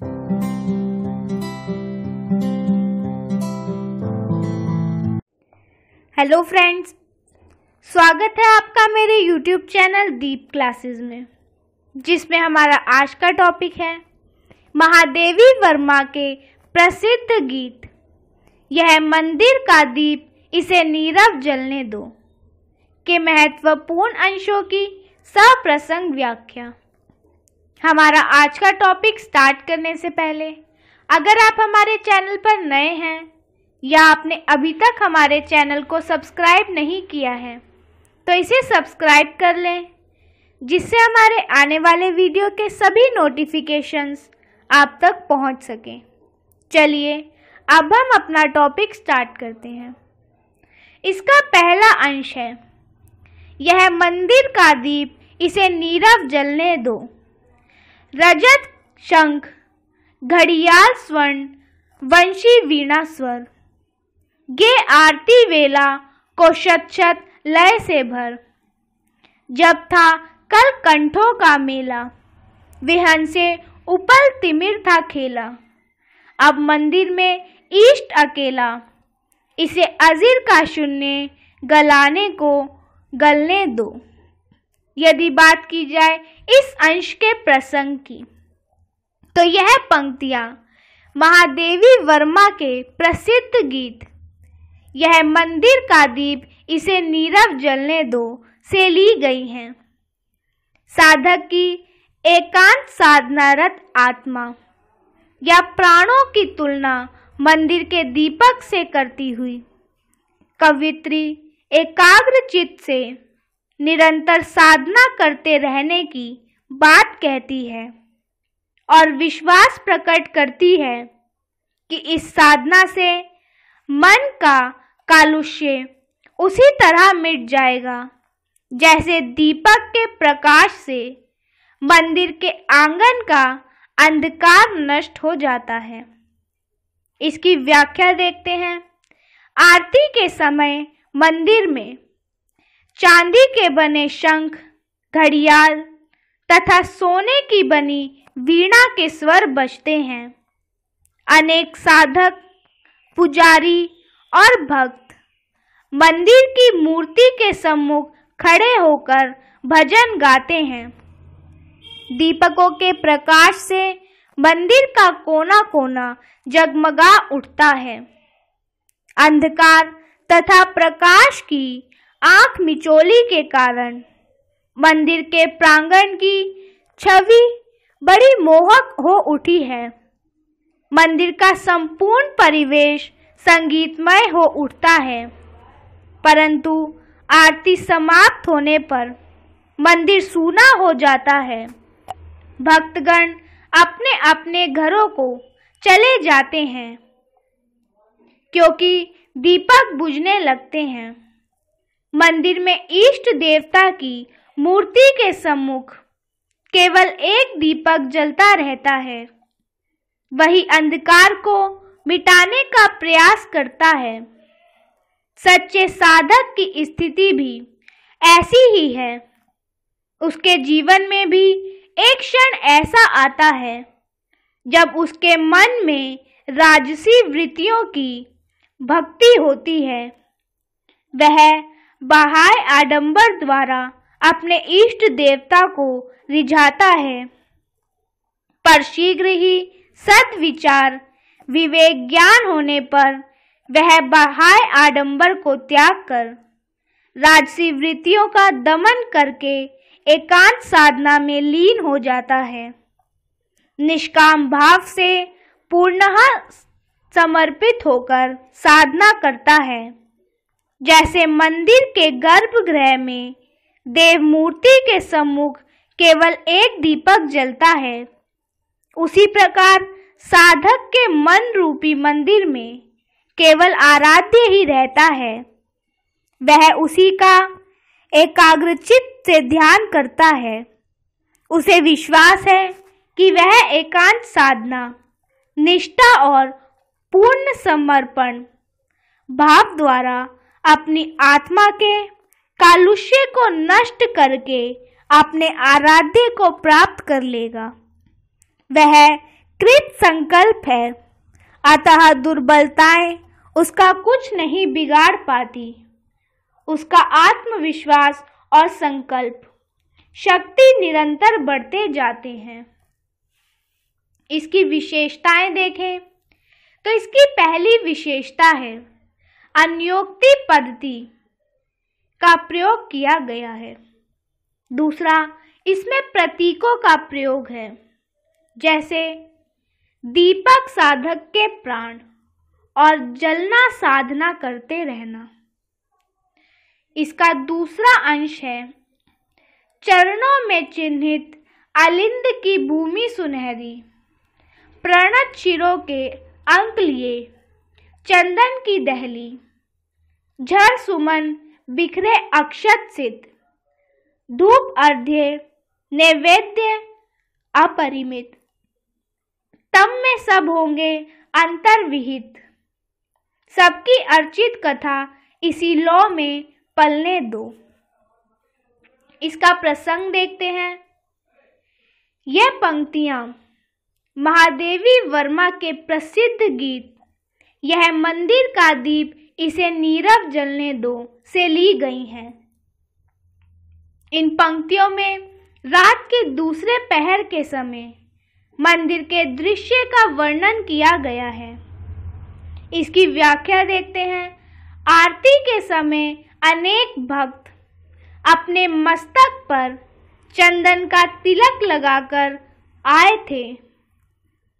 Hello friends, स्वागत है आपका मेरे YouTube चैनल दीप क्लासेस में, जिसमें हमारा आज का टॉपिक है महादेवी वर्मा के प्रसिद्ध गीत यह मंदिर का दीप इसे नीरव जलने दो के महत्वपूर्ण अंशों की सप्रसंग व्याख्या। हमारा आज का टॉपिक स्टार्ट करने से पहले अगर आप हमारे चैनल पर नए हैं या आपने अभी तक हमारे चैनल को सब्सक्राइब नहीं किया है तो इसे सब्सक्राइब कर लें, जिससे हमारे आने वाले वीडियो के सभी नोटिफिकेशंस आप तक पहुंच सकें। चलिए अब हम अपना टॉपिक स्टार्ट करते हैं। इसका पहला अंश है यह मंदिर का दीप इसे नीरव जलने दो। रजत शंख, घड़ियाल स्वर्ण, वंशी वीणा स्वर, गे आरती वेला को शत शत लय से भर। जब था कल कंठों का मेला, विहन से उपल तिमिर था खेला। अब मंदिर में ईष्ट अकेला, इसे अजीर का शून्य गलाने को गलने दो। यदि बात की जाए इस अंश के प्रसंग की तो यह पंक्तियां महादेवी वर्मा के प्रसिद्ध गीत यह मंदिर का दीप इसे नीरव जलने दो से ली गई हैं। साधक की एकांत साधनारत आत्मा या प्राणों की तुलना मंदिर के दीपक से करती हुई कवित्री एकाग्र चित्त से निरंतर साधना करते रहने की बात कहती है और विश्वास प्रकट करती है कि इस साधना से मन का कालुष्य उसी तरह मिट जाएगा जैसे दीपक के प्रकाश से मंदिर के आंगन का अंधकार नष्ट हो जाता है। इसकी व्याख्या देखते हैं। आरती के समय मंदिर में चांदी के बने शंख, घड़ियाल तथा सोने की बनी वीणा के स्वर बजते हैं। अनेक साधक, पुजारी और भक्त मंदिर की मूर्ति के सम्मुख खड़े होकर भजन गाते हैं। दीपकों के प्रकाश से मंदिर का कोना कोना जगमगा उठता है। अंधकार तथा प्रकाश की आंख मिचोली के कारण मंदिर के प्रांगण की छवि बड़ी मोहक हो उठी है। मंदिर का संपूर्ण परिवेश संगीतमय हो उठता है, परंतु आरती समाप्त होने पर मंदिर सूना हो जाता है। भक्तगण अपने अपने घरों को चले जाते हैं क्योंकि दीपक बुझने लगते हैं। मंदिर में इष्ट देवता की मूर्ति के सम्मुख केवल एक दीपक जलता रहता है। वही अंधकार को मिटाने का प्रयास करता है। सच्चे साधक की स्थिति भी ऐसी ही है। उसके जीवन में भी एक क्षण ऐसा आता है जब उसके मन में राजसी वृत्तियों की भक्ति होती है। वह बाह्य आडंबर द्वारा अपने इष्ट देवता को रिझाता है, पर शीघ्र ही सद्विचार विवेक ज्ञान होने पर वह बाह्य आडंबर को त्याग कर राजसी वृत्तियों का दमन करके एकांत साधना में लीन हो जाता है। निष्काम भाव से पूर्णतः समर्पित होकर साधना करता है। जैसे मंदिर के गर्भगृह में देव मूर्ति के सम्मुख केवल एक दीपक जलता है, उसी प्रकार साधक के मन रूपी मंदिर में केवल आराध्य ही रहता है। वह उसी का एकाग्रचित्त से ध्यान करता है। उसे विश्वास है कि वह एकांत साधना, निष्ठा और पूर्ण समर्पण भाव द्वारा अपनी आत्मा के कालुष्य को नष्ट करके अपने आराध्य को प्राप्त कर लेगा। वह कृत संकल्प है, अतः दुर्बलताएं उसका कुछ नहीं बिगाड़ पाती। उसका आत्मविश्वास और संकल्प शक्ति निरंतर बढ़ते जाते हैं। इसकी विशेषताएं देखें तो इसकी पहली विशेषता है अन्योक्ति पद्धति का प्रयोग किया गया है। दूसरा, इसमें प्रतीकों का प्रयोग है, जैसे दीपक साधक के प्राण और जलना साधना करते रहना। इसका दूसरा अंश है चरणों में चिन्हित अलिंद की भूमि सुनहरी, प्रणत शिरों के अंक लिए चंदन की दहली, झर सुमन बिखरे अक्षत सिद्ध, धूप अर्ध्य नैवेद्य अपरिमित, तम में सब होंगे अंतर्विहित, सबकी अर्चित कथा इसी लौ में पलने दो। इसका प्रसंग देखते हैं। यह पंक्तियां महादेवी वर्मा के प्रसिद्ध गीत यह मंदिर का दीप इसे नीरव जलने दो से ली गई हैं। इन पंक्तियों में रात के दूसरे पहर के समय मंदिर के दृश्य का वर्णन किया गया है। इसकी व्याख्या देखते हैं। आरती के समय अनेक भक्त अपने मस्तक पर चंदन का तिलक लगाकर आए थे।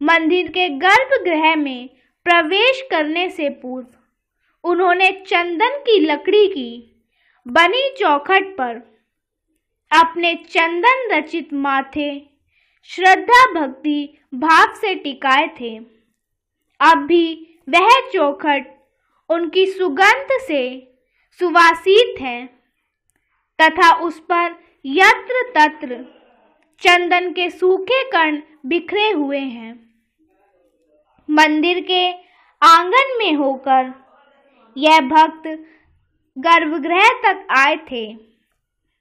मंदिर के गर्भगृह में प्रवेश करने से पूर्व उन्होंने चंदन की लकड़ी की बनी चौखट पर अपने चंदन रचित माथे श्रद्धा भक्ति भाव से टिकाए थे। अब भी वह चौखट उनकी सुगंध से सुवासित है तथा उस पर यत्र तत्र चंदन के सूखे कण बिखरे हुए हैं। मंदिर के आंगन में होकर यह भक्त गर्भगृह तक आए थे।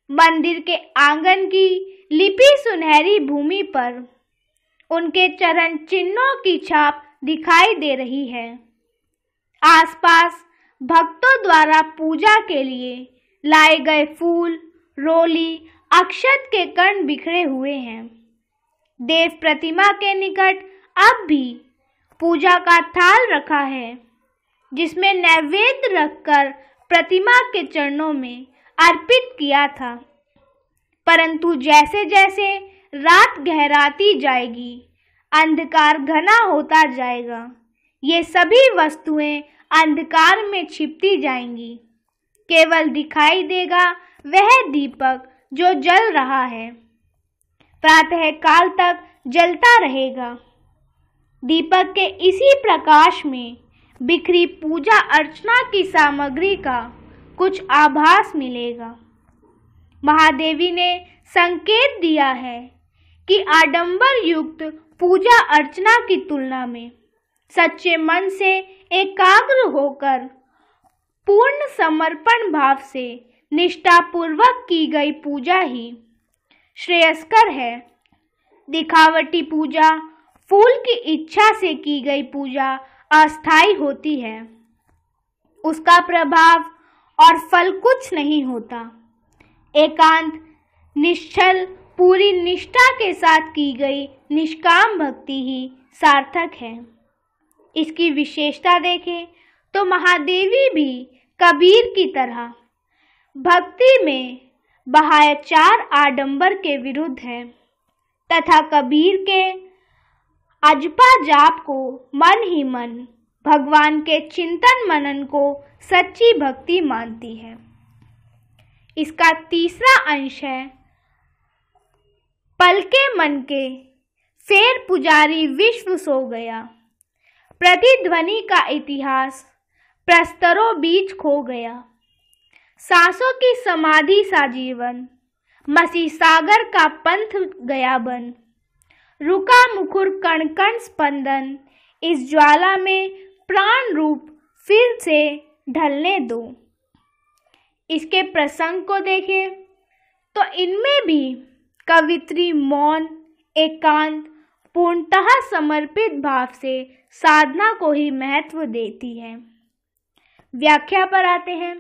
मंदिर के आंगन की लिपि सुनहरी भूमि पर उनके चरण चिन्हों की छाप दिखाई दे रही है। आसपास भक्तों द्वारा पूजा के लिए लाए गए फूल, रोली, अक्षत के कण बिखरे हुए हैं। देव प्रतिमा के निकट अब भी पूजा का थाल रखा है, जिसमें नैवेद्य रखकर प्रतिमा के चरणों में अर्पित किया था। परंतु जैसे जैसे रात गहराती जाएगी, अंधकार घना होता जाएगा। ये सभी वस्तुएं अंधकार में छिपती जाएंगी। केवल दिखाई देगा वह दीपक जो जल रहा है, प्रातः काल तक जलता रहेगा। दीपक के इसी प्रकाश में बिखरी पूजा अर्चना की सामग्री का कुछ आभास मिलेगा। महादेवी ने संकेत दिया है कि आडंबर युक्त पूजा अर्चना की तुलना में सच्चे मन से एकाग्र होकर पूर्ण समर्पण भाव से निष्ठापूर्वक की गई पूजा ही श्रेयस्कर है। दिखावटी पूजा, फूल की इच्छा से की गई पूजा अस्थायी होती है। उसका प्रभाव और फल कुछ नहीं होता। एकांत, निश्चल, पूरी निष्ठा के साथ की गई निष्काम भक्ति ही सार्थक है। इसकी विशेषता देखें तो महादेवी भी कबीर की तरह भक्ति में बाह्याचार आडंबर के विरुद्ध है तथा कबीर के अजपा जाप को मन ही मन भगवान के चिंतन मनन को सच्ची भक्ति मानती है। इसका तीसरा अंश है पलके मन के फेर पुजारी विश्व सो गया, प्रतिध्वनि का इतिहास प्रस्तरों बीच खो गया। सांसों की समाधि सा जीवन, मसी सागर का पंथ गया बन। रुका मुखर कण कण स्पंदन, इस ज्वाला में प्राण रूप फिर से ढलने दो। इसके प्रसंग को देखें तो इनमें भी कवित्री मौन, एकांत, पूर्णतः समर्पित भाव से साधना को ही महत्व देती है। व्याख्या पर आते हैं।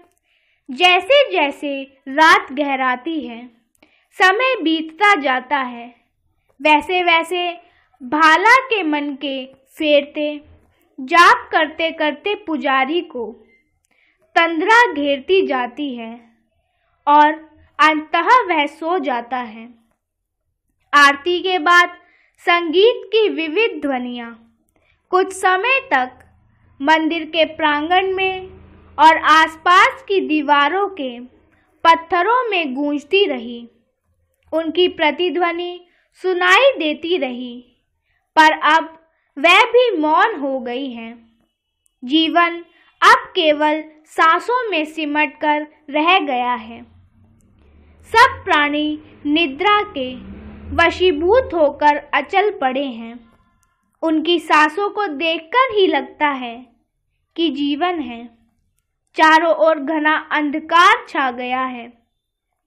जैसे जैसे रात गहराती है, समय बीतता जाता है, वैसे वैसे भाला के मन के फेरते जाप करते करते पुजारी को तंद्रा घेरती जाती है और अंततः वह सो जाता है। आरती के बाद संगीत की विविध ध्वनियाँ कुछ समय तक मंदिर के प्रांगण में और आसपास की दीवारों के पत्थरों में गूंजती रही। उनकी प्रतिध्वनि सुनाई देती रही, पर अब वह भी मौन हो गई हैं। जीवन अब केवल सांसों में सिमट कर रह गया है। सब प्राणी निद्रा के वशीभूत होकर अचल पड़े हैं। उनकी सांसों को देखकर ही लगता है कि जीवन है। चारों ओर घना अंधकार छा गया है।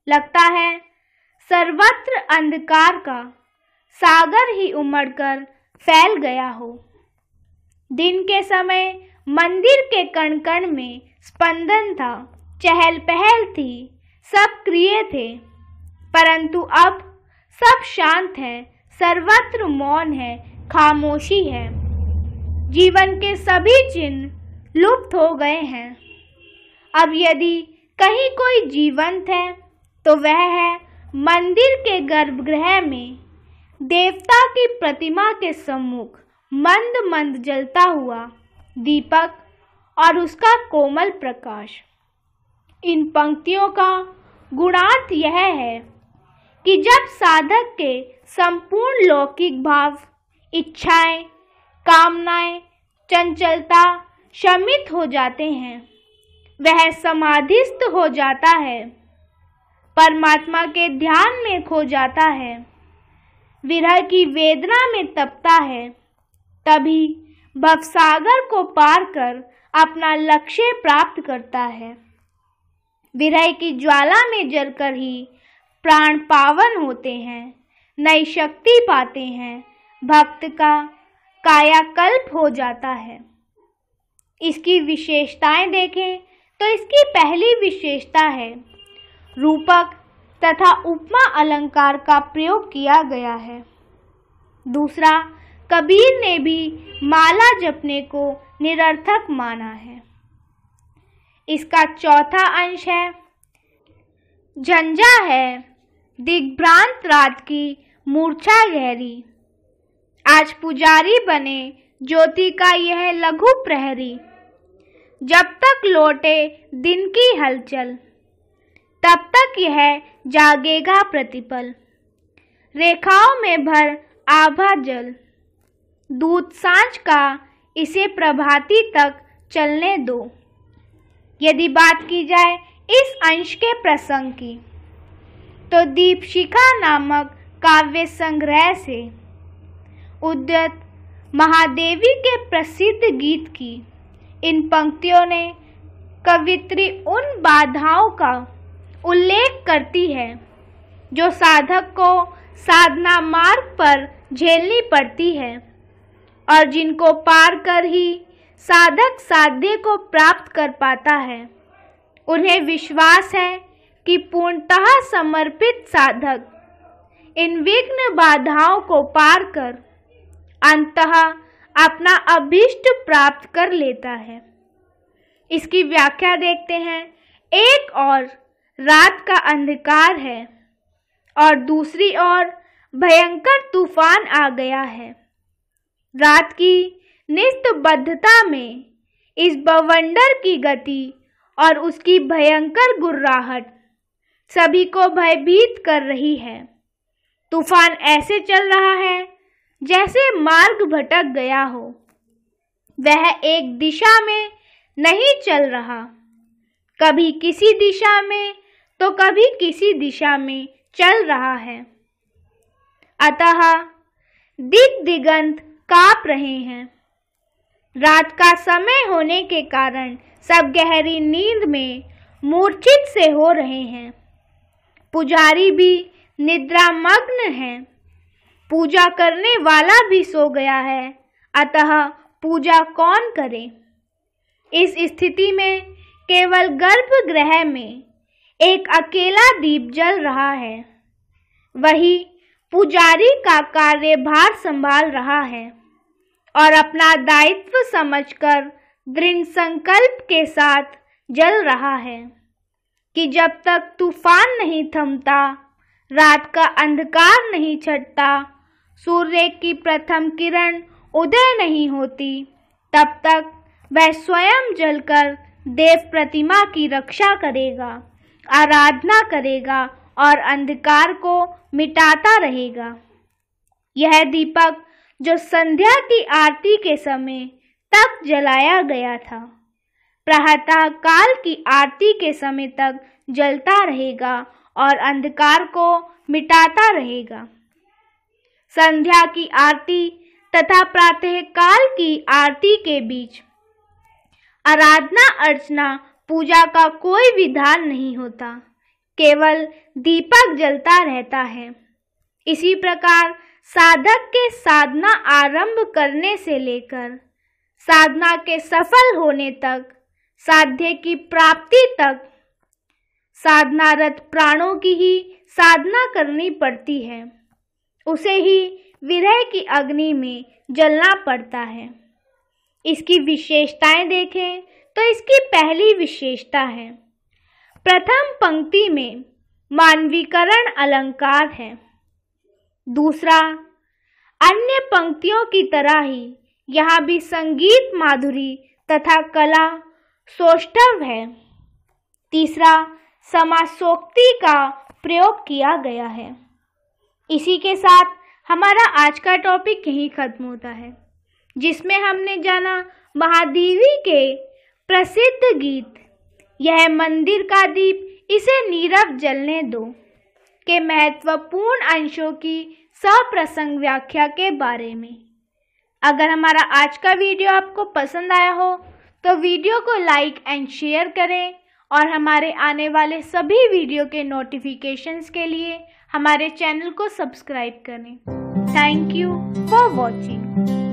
लगता है सर्वत्र अंधकार का सागर ही उमड़कर फैल गया हो। दिन के समय मंदिर के कण कण में स्पंदन था, चहल पहल थी, सब क्रिय थे, परंतु अब सब शांत है, सर्वत्र मौन है, खामोशी है। जीवन के सभी चिन्ह लुप्त हो गए हैं। अब यदि कहीं कोई जीवंत है तो वह है मंदिर के गर्भगृह में देवता की प्रतिमा के सम्मुख मंद मंद जलता हुआ दीपक और उसका कोमल प्रकाश। इन पंक्तियों का गुणार्थ यह है कि जब साधक के संपूर्ण लौकिक भाव, इच्छाएं, कामनाएं, चंचलता शमित हो जाते हैं, वह समाधिस्थ हो जाता है, परमात्मा के ध्यान में खो जाता है, विरह की वेदना में तपता है, तभी भवसागर को पार कर अपना लक्ष्य प्राप्त करता है। विरह की ज्वाला में जलकर ही प्राण पावन होते हैं, नई शक्ति पाते हैं, भक्त का कायाकल्प हो जाता है। इसकी विशेषताएं देखें तो इसकी पहली विशेषता है रूपक तथा उपमा अलंकार का प्रयोग किया गया है। दूसरा, कबीर ने भी माला जपने को निरर्थक माना है। इसका चौथा अंश है झंझा है दिग्भ्रांत रात की मूर्छा गहरी। आज पुजारी बने ज्योति का यह लघु प्रहरी। जब तक लौटे दिन की हलचल, तब तक यह जागेगा प्रतिपल। रेखाओं में भर आभा जल, दूत सांझ का इसे प्रभाती तक चलने दो। यदि बात की जाए इस अंश के प्रसंग की, तो दीपशिखा नामक काव्य संग्रह से उद्यत महादेवी के प्रसिद्ध गीत की इन पंक्तियों ने कवित्री उन बाधाओं का उल्लेख करती है जो साधक को साधना मार्ग पर झेलनी पड़ती है और जिनको पार कर ही साधक साध्य को प्राप्त कर पाता है। उन्हें विश्वास है कि पूर्णतः समर्पित साधक इन विघ्न बाधाओं को पार कर अंततः अपना अभीष्ट प्राप्त कर लेता है। इसकी व्याख्या देखते हैं। एक और रात का अंधकार है और दूसरी ओर भयंकर तूफान आ गया है। रात की निस्तब्धता में इस बवंडर की गति और उसकी भयंकर गुर्राहट सभी को भयभीत कर रही है। तूफान ऐसे चल रहा है जैसे मार्ग भटक गया हो। वह एक दिशा में नहीं चल रहा, कभी किसी दिशा में तो कभी किसी दिशा में चल रहा है। अतः दिग दिगंत कांप रहे हैं। रात का समय होने के कारण सब गहरी नींद में मूर्छित से हो रहे हैं। पुजारी भी निद्रामग्न हैं। पूजा करने वाला भी सो गया है, अतः पूजा कौन करे। इस स्थिति में केवल गर्भगृह में एक अकेला दीप जल रहा है। वही पुजारी का कार्यभार संभाल रहा है और अपना दायित्व समझकर दृढ़ संकल्प के साथ जल रहा है कि जब तक तूफान नहीं थमता, रात का अंधकार नहीं छटता, सूर्य की प्रथम किरण उदय नहीं होती, तब तक वह स्वयं जलकर देव प्रतिमा की रक्षा करेगा, आराधना करेगा और अंधकार को मिटाता रहेगा। यह दीपक जो संध्या की आरती के समय तक जलाया गया था, प्रातः काल की आरती के समय तक जलता रहेगा और अंधकार को मिटाता रहेगा। संध्या की आरती तथा प्रातः काल की आरती के बीच आराधना अर्चना पूजा का कोई विधान नहीं होता, केवल दीपक जलता रहता है। इसी प्रकार साधक के साधना आरंभ करने से लेकर साधना के सफल होने तक, साध्य की प्राप्ति तक साधनारत प्राणों की ही साधना करनी पड़ती है। उसे ही विरह की अग्नि में जलना पड़ता है। इसकी विशेषताएं देखें तो इसकी पहली विशेषता है, प्रथम पंक्ति में मानवीकरण अलंकार है। दूसरा, अन्य पंक्तियों की तरह ही यहाँ भी संगीत माधुरी तथा कला सौष्ठव है। तीसरा, समासोक्ति का प्रयोग किया गया है। इसी के साथ हमारा आज का टॉपिक यहीं खत्म होता है, जिसमें हमने जाना महादेवी के प्रसिद्ध गीत यह मंदिर का दीप इसे नीरव जलने दो के महत्वपूर्ण अंशों की सप्रसंग व्याख्या के बारे में। अगर हमारा आज का वीडियो आपको पसंद आया हो तो वीडियो को लाइक एंड शेयर करें और हमारे आने वाले सभी वीडियो के नोटिफिकेशंस के लिए हमारे चैनल को सब्सक्राइब करें। Thank you for watching.